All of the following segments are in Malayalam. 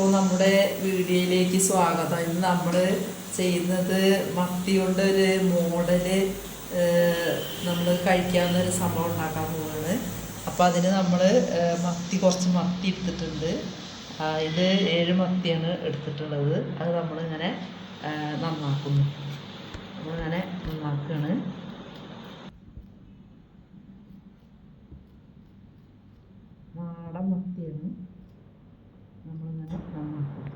അപ്പോൾ നമ്മുടെ വീഡിയോയിലേക്ക് സ്വാഗതം. ഇന്ന് നമ്മൾ ചെയ്യുന്നത് മത്തി കൊണ്ട് ഒരു മോഡല് നമ്മൾ കഴിക്കാവുന്നൊരു സംഭവം ഉണ്ടാക്കാൻ പോവുകയാണ്. അപ്പോൾ അതിന് നമ്മൾ കുറച്ച് മത്തി എടുത്തിട്ടുണ്ട്. ഇത് 7 മത്തിയാണ് എടുത്തിട്ടുള്ളത്. അത് നമ്മളിങ്ങനെ നന്നാക്കുന്നു. നമ്മളിങ്ങനെ നന്നാക്കുകയാണ്. നാടൻ മത്തിയാണ് നമ്മളിങ്ങനെ നന്നാക്കും.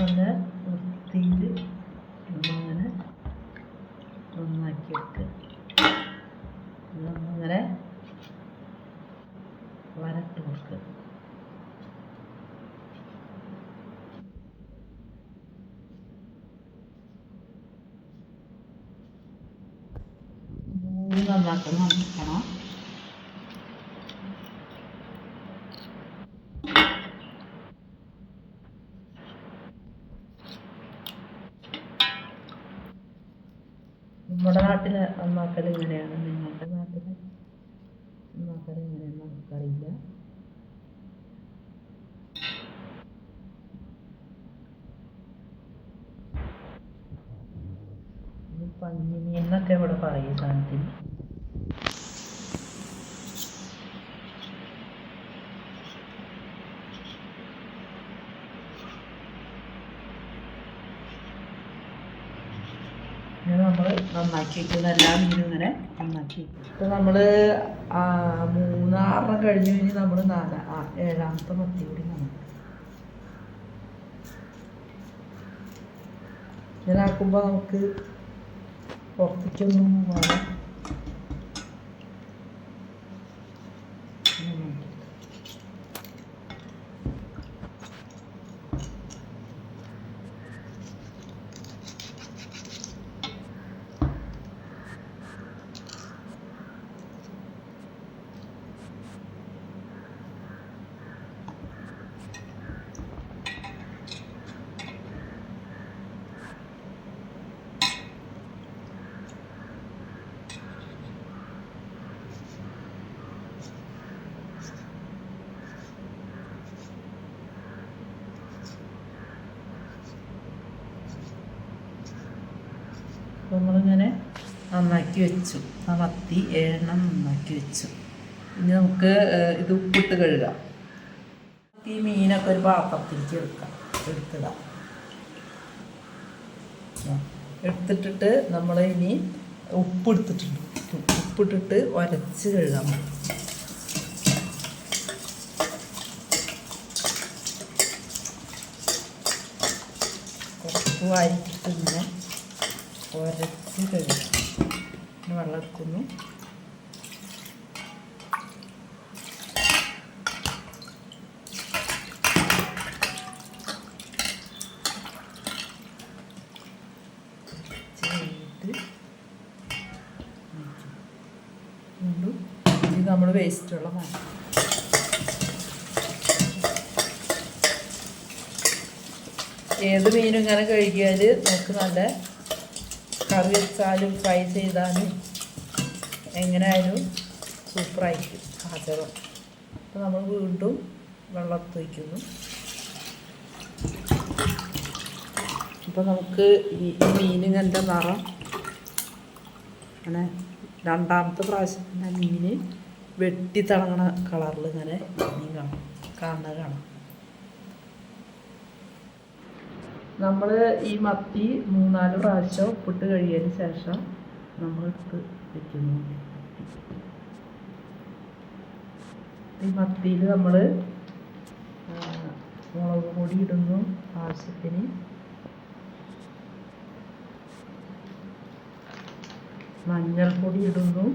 നല്ല വൃത്തിയിൽ നമ്മളിങ്ങനെ നന്നാക്കി വെക്കുക. നമ്മളിങ്ങനെ വരട്ട് കൊടുക്കുക. നന്നാക്കണം. നമ്മുടെ നാട്ടിൽ നന്നാക്കൽ ഇങ്ങനെയാണ്, നിങ്ങളുടെ നാട്ടിൽ നന്നാക്കൽ എങ്ങനെയാണെന്ന് നമുക്കറിയില്ല. പഞ്ഞിമീൻ എന്നൊക്കെ ഇവിടെ പറയും സാധനത്തിന്. നമ്മൾ നന്നാക്കി വയ്ക്കുന്ന എല്ലാ മീനും ഇങ്ങനെ നന്നാക്കി വയ്ക്കും. ഇപ്പോൾ നമ്മൾ 3-6 കഴിഞ്ഞ് നമ്മൾ 7-ാമത്തെ മത്തി കൂടി നന്നാക്കും. ഇങ്ങനാക്കുമ്പോൾ നമുക്ക് പുറത്തേക്കൊന്നും വേണം. നമ്മളിങ്ങനെ നന്നാക്കി വെച്ചു. ആ മത്തി 7 നന്നാക്കി വെച്ചു. ഇനി നമുക്ക് ഇത് ഉപ്പിട്ട് കഴുകാം. ഈ മീനൊക്കെ ഒരു പാത്രത്തിലേക്ക് എടുത്തിടാം. എടുത്തിട്ടിട്ട് നമ്മൾ ഇനി ഉപ്പിട്ടിട്ട് ഉരച്ച് കഴുകാൻ പറ്റും. കുറച്ച് വാരിട്ടിട്ട് ഇങ്ങനെ ഉരച്ച് കഴുകും. വെള്ളം എടുക്കുന്നു. ഇത് നമ്മൾ വേസ്റ്റുള്ള മാറ്റി. ഏത് മീനും ഇങ്ങനെ കഴുകിയാൽ നമുക്ക് നല്ല കറി വെച്ചാലും ഫ്രൈ ചെയ്താലും എങ്ങനെയായാലും സൂപ്പറായിരിക്കും പാചകം. അപ്പോൾ നമ്മൾ വീണ്ടും വെള്ളത്ത് വയ്ക്കുന്നു. അപ്പോൾ നമുക്ക് ഈ മീനിങ്ങൻ്റെ നിറം അങ്ങനെ 2-ാമത്തെ പ്രാവശ്യത്തിൻ്റെ മീൻ വെട്ടി തിളങ്ങണ കളറിൽ ഇങ്ങനെ മീൻ കാണാം. നമ്മൾ ഈ മത്തി 3-4 പ്രാവശ്യം ഉപ്പിട്ട് കഴിയതിന് ശേഷം നമ്മൾ എടുത്ത് വയ്ക്കുന്നു. ഈ മത്തിയിൽ നമ്മൾ മുളക് പൊടി ഇടുന്നു ആവശ്യത്തിന്. മഞ്ഞൾപ്പൊടി ഇടുന്നു.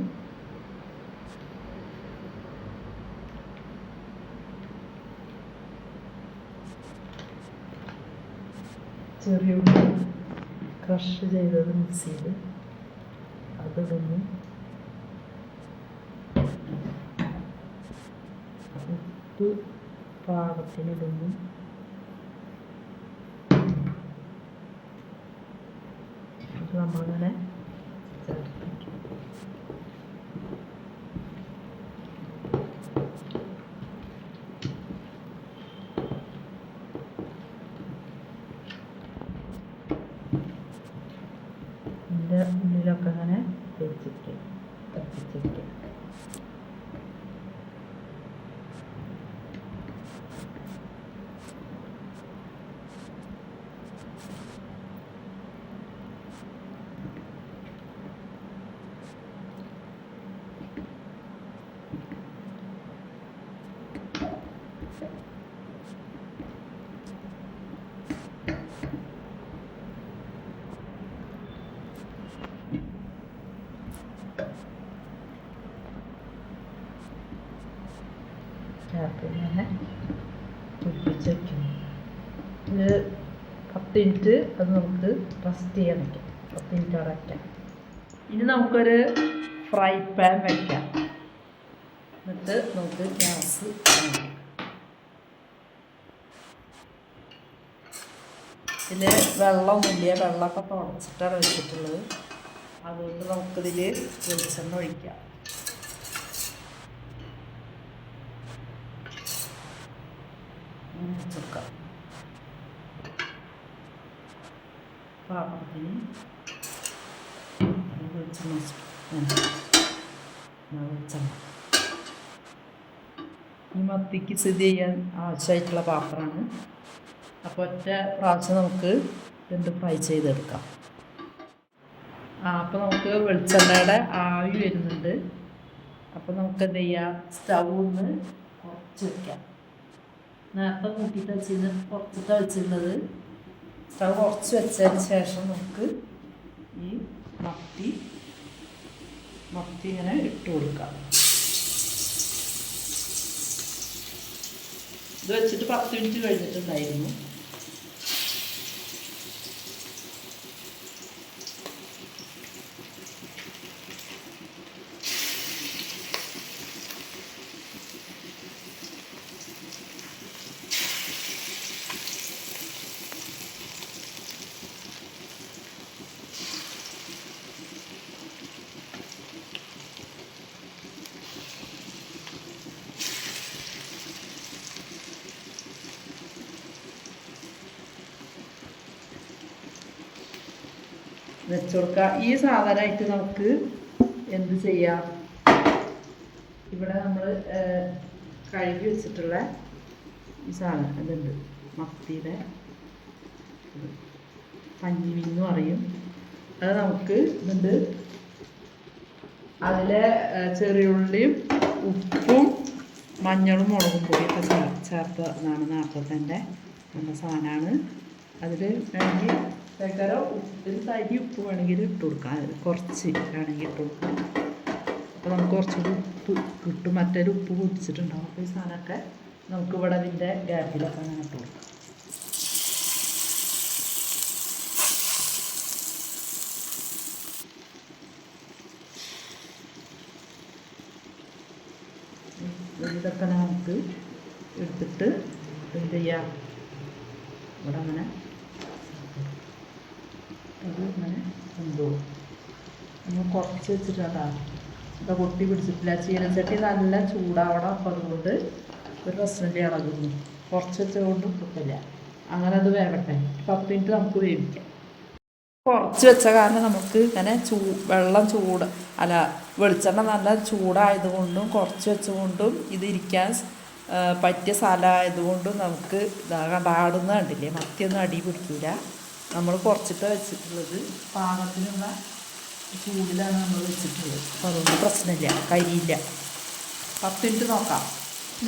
ചെറിയ ഉള്ളി ക്രഷ് ചെയ്തത് മിക്സിയിൽ അതിടുന്നു. ഉപ്പ് പാകത്തിനിടുന്നു. അത് നമ്മളിങ്ങനെ ചേർത്തിക്കും. ഇതിൻ്റെ ഉള്ളിലൊക്കെ അങ്ങനെ വെച്ചിട്ട് കത്തിച്ചിട്ട് ഇങ്ങനെ പൊടിപ്പിച്ച് വയ്ക്കുന്നു. ഇത് 10 മിനിറ്റ് അത് നമുക്ക് റെസ്റ്റ് ചെയ്യാൻ വയ്ക്കാം. 10 മിനിറ്റ് അവിടെ വയ്ക്കാം. ഇനി നമുക്കൊരു ഫ്രൈ പാൻ വയ്ക്കാം. എന്നിട്ട് നമുക്ക് ഗ്യാസ് ഇതിൽ വെള്ളമൊന്നുമില്ല, വെള്ളമൊക്കെ തുടച്ചിട്ടാണ് വെച്ചിട്ടുള്ളത്. അതുകൊണ്ട് നമുക്കിതിൽ വെളിച്ചെണ്ണ ഒഴിക്കാം. വെച്ചെടുക്കാം. പാത്രത്തിന് വെളിച്ചെണ്ണ ഈ മത്തിക്ക് സ്ഥിതി ചെയ്യാൻ ആവശ്യമായിട്ടുള്ള പാത്രമാണ്. അപ്പോൾ ഒറ്റ പ്രാവശ്യം നമുക്ക് രണ്ട് ഫ്രൈ ചെയ്തെടുക്കാം. അപ്പോൾ നമുക്ക് വെളിച്ചെണ്ണയുടെ ആവി വരുന്നുണ്ട്. അപ്പോൾ നമുക്ക് എന്ത് ചെയ്യാം, സ്റ്റൗന്ന് കുറച്ച് വയ്ക്കാം. നേരത്തെ കൂട്ടിയിട്ട് കുറച്ചിട്ടാണ് വെച്ചിട്ടുള്ളത്. സ്റ്റൗ കുറച്ച് വെച്ചതിന് ശേഷം നമുക്ക് ഈ മത്തി ഇങ്ങനെ ഇട്ട് കൊടുക്കാം. ഇത് വെച്ചിട്ട് 10 മിനിറ്റ് കഴിഞ്ഞിട്ടുണ്ടായിരുന്നു. വെച്ച് കൊടുക്കുക. ഈ സാധനമായിട്ട് നമുക്ക് എന്ത് ചെയ്യാം, ഇവിടെ നമ്മൾ കഴുകി വെച്ചിട്ടുള്ള ഈ സാധനം ഇതുണ്ട്, മത്തിയുടെ പഞ്ഞിമീൻ എന്ന് പറയും. അത് നമുക്ക് ഇതുണ്ട്. അതിലെ ചെറിയുള്ളിയും ഉപ്പും മഞ്ഞളും മുളകും പൊടിയൊക്കെ ചേർത്തതാണ് നേരത്തെ നല്ല സാധനമാണ്. അതിൽ വേണമെങ്കിൽ ശേഖരം ഒരു തരി ഉപ്പ് വേണമെങ്കിൽ ഇട്ട് കൊടുക്കാം. കുറച്ച് വേണമെങ്കിൽ ഇട്ട് കൊടുക്കാം. അപ്പോൾ നമുക്ക് കുറച്ചുകൂടി ഉപ്പ് കിട്ടും. മറ്റൊരു ഉപ്പ് പൊടിച്ചിട്ടുണ്ടാവും. അപ്പോൾ ഈ സാധനമൊക്കെ നമുക്ക് ഇവിടെ ഇതിൻ്റെ ഗ്യാപ്പിലൊക്കെ അങ്ങനെ ഇട്ട് കൊടുക്കാം. ഇതൊക്കെ നമുക്ക് എടുത്തിട്ട് എന്ത് ചെയ്യാം, ഇവിടെ അങ്ങനെ അത് ഇങ്ങനെ കൊണ്ടുപോകും. നമ്മൾ കുറച്ച് വെച്ചിട്ടാണ് ഇവിടെ പൊട്ടി പിടിച്ചിട്ടില്ല. ചീനച്ചട്ടി നല്ല ചൂടാവണം. അപ്പം അതുകൊണ്ട് ഒരു പ്രശ്നമില്ല, ഇളകുന്നു. കുറച്ച് വെച്ചതുകൊണ്ട് കുഴപ്പമില്ല. അങ്ങനെ അത് വേവട്ടെ. 10 മിനിറ്റ് നമുക്ക് വേവിക്കാം. കുറച്ച് വെച്ച കാരണം നമുക്ക് ഇങ്ങനെ വെളിച്ചെണ്ണ നല്ല ചൂടായതുകൊണ്ടും കുറച്ച് വെച്ചുകൊണ്ടും ഇതിരിക്കാൻ പറ്റിയ സ്ഥലമായതുകൊണ്ടും നമുക്ക് ആടുന്ന കണ്ടില്ലേ, മത്തിയൊന്നും അടി പിടിക്കില്ല. നമ്മൾ കുറച്ചിട്ട് വെച്ചിട്ടുള്ളത് പാകത്തിനുള്ള ചൂടിലാണ് നമ്മൾ വെച്ചിട്ടുള്ളത്. അപ്പോൾ അതുകൊണ്ട് പ്രശ്നമില്ല, കരിയില്ല. 10 മിനിറ്റ് നോക്കാം.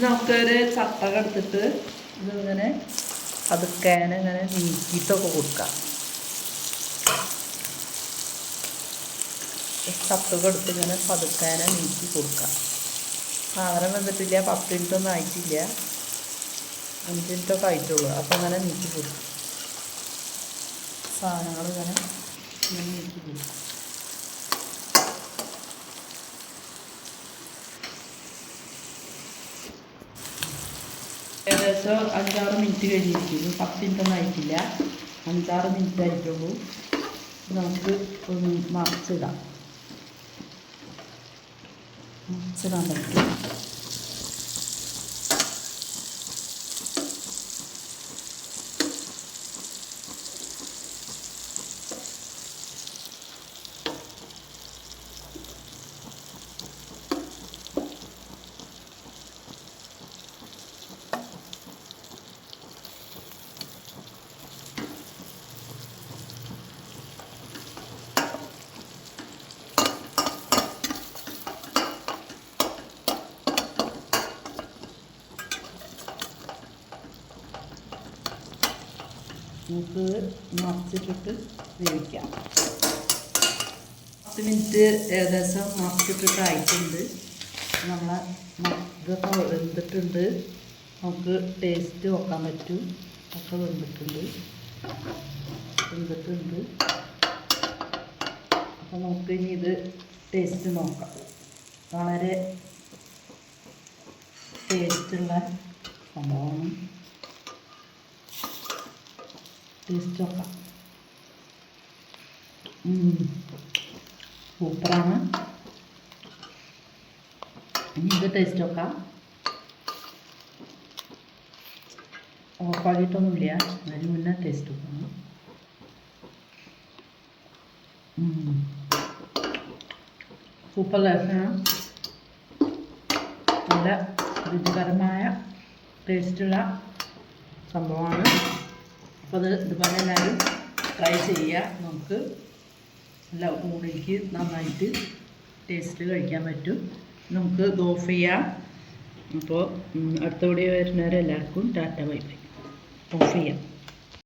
നമുക്കൊരു ചട്ടക എടുത്തിട്ട് ഇതിങ്ങനെ പതുക്കേനെ ഇങ്ങനെ നീക്കിയിട്ടൊക്കെ കൊടുക്കാം. ചട്ടുക എടുത്ത് ഇങ്ങനെ പതുക്കേനെ നീക്കി കൊടുക്കാം. സാധനം വന്നിട്ടില്ല, 10 മിനിറ്റൊന്നും ആയിട്ടില്ല, 5 മിനിറ്റൊക്കെ ആയിട്ടുള്ളൂ. അപ്പോൾ അങ്ങനെ നീക്കി കൊടുക്കും. സാധനങ്ങൾ ഇങ്ങനെ ഏകദേശം 5-6 മിനിറ്റ് കഴിഞ്ഞിരിക്കുന്നു. 10 മിനിറ്റൊന്നും ആയിട്ടില്ല, 5-6 മിനിറ്റ് ആയിട്ടുള്ളൂ. നമുക്ക് ഒന്ന് മറിച്ചിടാൻ പറ്റും. നമുക്ക് മറിച്ചിട്ടിട്ട് വേവിക്കാം. 10 മിനിറ്റ് ഏകദേശം മറിച്ചിട്ടിട്ടായിട്ടുണ്ട്. നമ്മളെ ഇതൊക്കെ വെന്തിട്ടുണ്ട്. നമുക്ക് ടേസ്റ്റ് നോക്കാൻ പറ്റും. ഒക്കെ വെന്തിട്ടുണ്ട്. അപ്പോൾ നമുക്ക് ഇനി ഇത് ടേസ്റ്റ് നോക്കാം. വളരെ ടേസ്റ്റുള്ള സംഭവമാണ്. ടേസ്റ്റ് നോക്കാം. സൂപ്പറാണ്. ഇനി ഇത് ടേസ്റ്റ് നോക്കാം. ഓഫാക്കിയിട്ടൊന്നുമില്ല, അതിന് മുന്നേ ടേസ്റ്റ് നോക്കണം. സൂപ്പർ ടേസ്റ്റാണ്. നല്ല രുചികരമായ ടേസ്റ്റുള്ള സംഭവമാണ്. അപ്പോൾ അത് ഇതുപോലെ എല്ലാവരും ട്രൈ ചെയ്യുക. നമുക്ക് നല്ല ഊണിക്ക് നന്നായിട്ട് ടേസ്റ്റ് കഴിക്കാൻ പറ്റും. നമുക്ക് ഇത് ഓഫ് ചെയ്യാം. അപ്പോൾ അടുത്ത വീഡിയോ വരുന്നവരെ എല്ലാവർക്കും ടാറ്റ ബൈ ബൈ. ഓഫ് ചെയ്യാം.